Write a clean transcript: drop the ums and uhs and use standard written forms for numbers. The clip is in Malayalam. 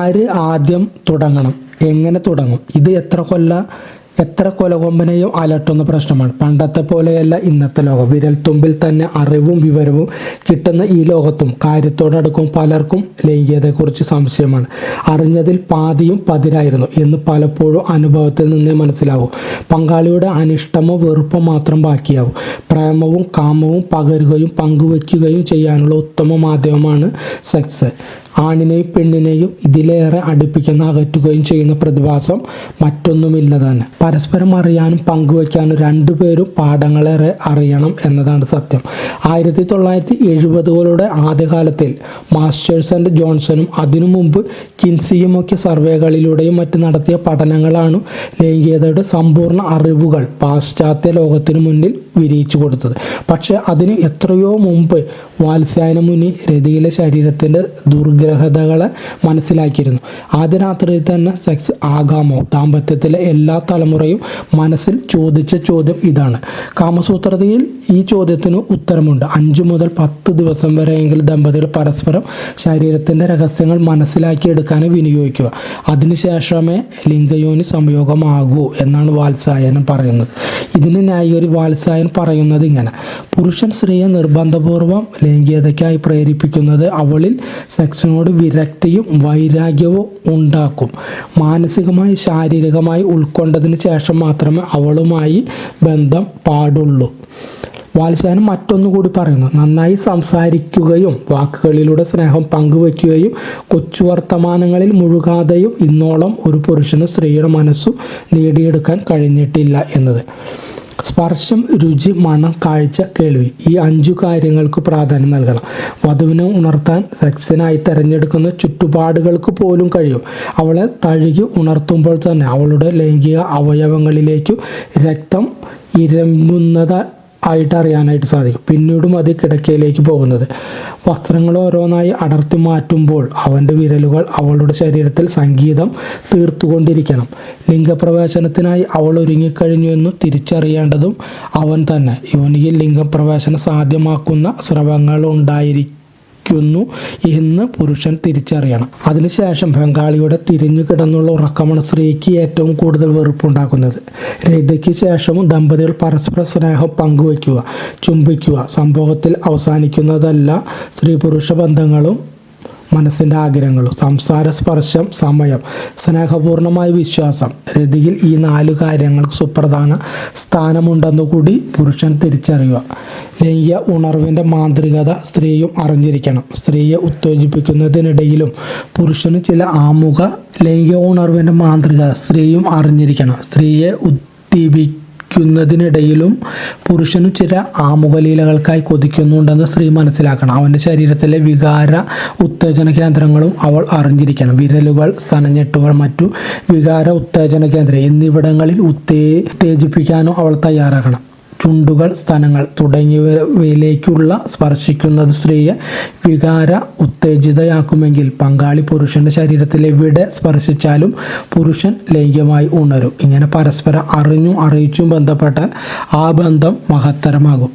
ആര് ആദ്യം തുടങ്ങണം, എങ്ങനെ തുടങ്ങും? ഇത് എത്ര കൊലകൊമ്പനെയും അലട്ടുന്ന പ്രശ്നമാണ്. പണ്ടത്തെ പോലെയല്ല ഇന്നത്തെ ലോകം. വിരൽത്തുമ്പിൽ തന്നെ അറിവും വിവരവും കിട്ടുന്ന ഈ ലോകത്തും കാര്യത്തോടടുക്കും പലർക്കും ലൈംഗികതയെക്കുറിച്ച് സംശയമാണ്. അറിഞ്ഞതിൽ പാതിയും പതിരായിരുന്നു എന്ന് പലപ്പോഴും അനുഭവത്തിൽ നിന്നേ മനസ്സിലാവും. പങ്കാളിയുടെ അനിഷ്ടമോ വെറുപ്പോ മാത്രം ബാക്കിയാവും. പ്രേമവും കാമവും പകരുകയും പങ്കുവയ്ക്കുകയും ചെയ്യാനുള്ള ഉത്തമ മാധ്യമമാണ് സെക്സ്. ആണിനെയും പെണ്ണിനെയും ഇതിലേറെ അടുപ്പിക്കുന്ന അകറ്റുകയും ചെയ്യുന്ന പ്രതിഭാസം മറ്റൊന്നുമില്ല തന്നെ. പരസ്പരം അറിയാനും പങ്കുവയ്ക്കാനും രണ്ടുപേരും പാഠങ്ങളേറെ അറിയണം എന്നതാണ് സത്യം. 1970കളുടെ ആദ്യകാലത്തിൽ മാസ്റ്റേഴ്സ് ആൻഡ് ജോൺസണും അതിനു മുമ്പ് കിൻസിയുമൊക്കെ സർവേകളിലൂടെയും മറ്റ് നടത്തിയ പഠനങ്ങളാണ് ലൈംഗികതയുടെ സമ്പൂർണ്ണ അറിവുകൾ പാശ്ചാത്യ ലോകത്തിനു മുന്നിൽ വിരിയിച്ചു കൊടുത്തത്. പക്ഷെ അതിന് എത്രയോ മുമ്പ് വാത്സ്യായന മുനി രതിയിലെ ശരീരത്തിൻ്റെ ദുർഗ്രഹതകളെ മനസ്സിലാക്കിയിരുന്നു. ആദ്യ രാത്രിയിൽ തന്നെ സെക്സ് ആകാമോ? ദാമ്പത്യത്തിലെ എല്ലാ തലമുറയും മനസ്സിൽ ചോദിച്ച ചോദ്യം ഇതാണ്. കാമസൂത്രതയിൽ ഈ ചോദ്യത്തിന് ഉത്തരമുണ്ട്. 5 മുതൽ 10 ദിവസം വരെയെങ്കിലും ദമ്പതികൾ പരസ്പരം ശരീരത്തിൻ്റെ രഹസ്യങ്ങൾ മനസ്സിലാക്കിയെടുക്കാനും വിനിയോഗിക്കുക. അതിനുശേഷമേ ലിംഗയോനി സംയോഗമാകൂ എന്നാണ് വാത്സ്യായനൻ പറയുന്നത്. ഇതിന് ന്യായീകരിച്ച് വാത്സ്യായനൻ പറയുന്നത് ഇങ്ങനെ: പുരുഷൻ സ്ത്രീയെ നിർബന്ധപൂർവം ലൈംഗികതയ്ക്കായി പ്രേരിപ്പിക്കുന്നത് അവളിൽ സെക്സിനോട് വിരക്തിയും വൈരാഗ്യവും ഉണ്ടാക്കും. മാനസികമായി ശാരീരികമായി ഉൾക്കൊണ്ടതിന് ശേഷം മാത്രമേ അവളുമായി ബന്ധം പാടുള്ളൂ. വാത്സ്യായനൻ മറ്റൊന്നുകൂടി പറയുന്നു: നന്നായി സംസാരിക്കുകയും വാക്കുകളിലൂടെ സ്നേഹം പങ്കുവയ്ക്കുകയും കൊച്ചു വർത്തമാനങ്ങളിൽ മുഴുകാതെയും ഇന്നോളം ഒരു പുരുഷന് സ്ത്രീയുടെ മനസ്സു നേടിയെടുക്കാൻ കഴിഞ്ഞിട്ടില്ല എന്നത്. സ്പർശം, രുചി, മണം, കാഴ്ച, കേൾവി, ഈ 5 കാര്യങ്ങൾക്ക് പ്രാധാന്യം നൽകണം. വധുവിനെ ഉണർത്താൻ സെക്സിനായി തിരഞ്ഞെടുക്കുന്ന ചുറ്റുപാടുകൾക്ക് പോലും കഴിയും. അവളെ തഴുകി ഉണർത്തുമ്പോൾ തന്നെ അവളുടെ ലൈംഗിക അവയവങ്ങളിലേക്ക് രക്തം ആയിട്ട് അറിയാനായിട്ട് സാധിക്കും. പിന്നീടും അത് കിടക്കയിലേക്ക് പോകുന്നത്. വസ്ത്രങ്ങൾ ഓരോന്നായി അടർത്തി മാറ്റുമ്പോൾ അവൻ്റെ വിരലുകൾ അവളുടെ ശരീരത്തിൽ സംഗീതം തീർത്തുകൊണ്ടിരിക്കണം. ലിംഗപ്രവേശനത്തിനായി അവൾ ഒരുങ്ങിക്കഴിഞ്ഞു എന്ന് തിരിച്ചറിയേണ്ടതും അവൻ തന്നെ. യോനിയിൽ ലിംഗപ്രവേശനം സാധ്യമാക്കുന്ന സ്രവങ്ങൾ ഉണ്ടായിരിക്കും എന്ന് പുരുഷൻ തിരിച്ചറിയണം. അതിനുശേഷം ബംഗാളിയുടെ തിരിഞ്ഞു കിടന്നുള്ള ഉറക്കമാണ് സ്ത്രീക്ക് ഏറ്റവും കൂടുതൽ വെറുപ്പുണ്ടാക്കുന്നത്. രതിക്ക് ശേഷവും ദമ്പതികൾ പരസ്പര സ്നേഹം പങ്കുവയ്ക്കുക, ചുംബിക്കുക. സംഭവത്തിൽ അവസാനിക്കുന്നതല്ല സ്ത്രീ പുരുഷ ബന്ധങ്ങളും മനസ്സിൻ്റെ ആഗ്രഹങ്ങളും. സംസാര, സ്പർശം, സമയം, സ്നേഹപൂർണമായ വിശ്വാസം. രതിയിൽ ഈ 4 കാര്യങ്ങൾക്ക് സുപ്രധാന സ്ഥാനമുണ്ടെന്നു കൂടി പുരുഷൻ തിരിച്ചറിയുക. ലൈംഗിക ഉണർവിൻ്റെ മാന്ത്രികത സ്ത്രീയും അറിഞ്ഞിരിക്കണം. സ്ത്രീയെ ഉത്തേജിപ്പിക്കുന്നതിനിടയിലും പുരുഷന് ചില ആമുഖ ലൈംഗിക ഉണർവിൻ്റെ മാന്ത്രികത സ്ത്രീയും അറിഞ്ഞിരിക്കണം. സ്ത്രീയെ ിനടിയിലും പുരുഷനും ചില ആമുഖലീലകൾക്കായി കൊതിക്കുന്നുണ്ടെന്ന് സ്ത്രീ മനസ്സിലാക്കണം. അവൻ്റെ ശരീരത്തിലെ വികാര ഉത്തേജന കേന്ദ്രങ്ങളും അവൾ അറിഞ്ഞിരിക്കണം. വിരലുകൾ, സ്തനഞ്ഞെട്ടുകൾ, മറ്റു വികാര ഉത്തേജന കേന്ദ്രം എന്നിവിടങ്ങളിൽ ഉത്തേജിപ്പിക്കാനും അവൾ തയ്യാറാകണം. ചുണ്ടുകൾ, സ്തനങ്ങൾ തുടങ്ങിയവയിലേക്കുള്ള സ്പർശിക്കുന്നത് സ്ത്രീയെ വികാര ഉത്തേജിതയാക്കുമെങ്കിൽ പങ്കാളി പുരുഷൻ്റെ ശരീരത്തിൽ എവിടെ സ്പർശിച്ചാലും പുരുഷൻ ലൈംഗികമായി ഉണരും. ഇങ്ങനെ പരസ്പരം അറിഞ്ഞും അറിയിച്ചും ബന്ധപ്പെട്ടാൽ ആ ബന്ധം മഹത്തരമാകും.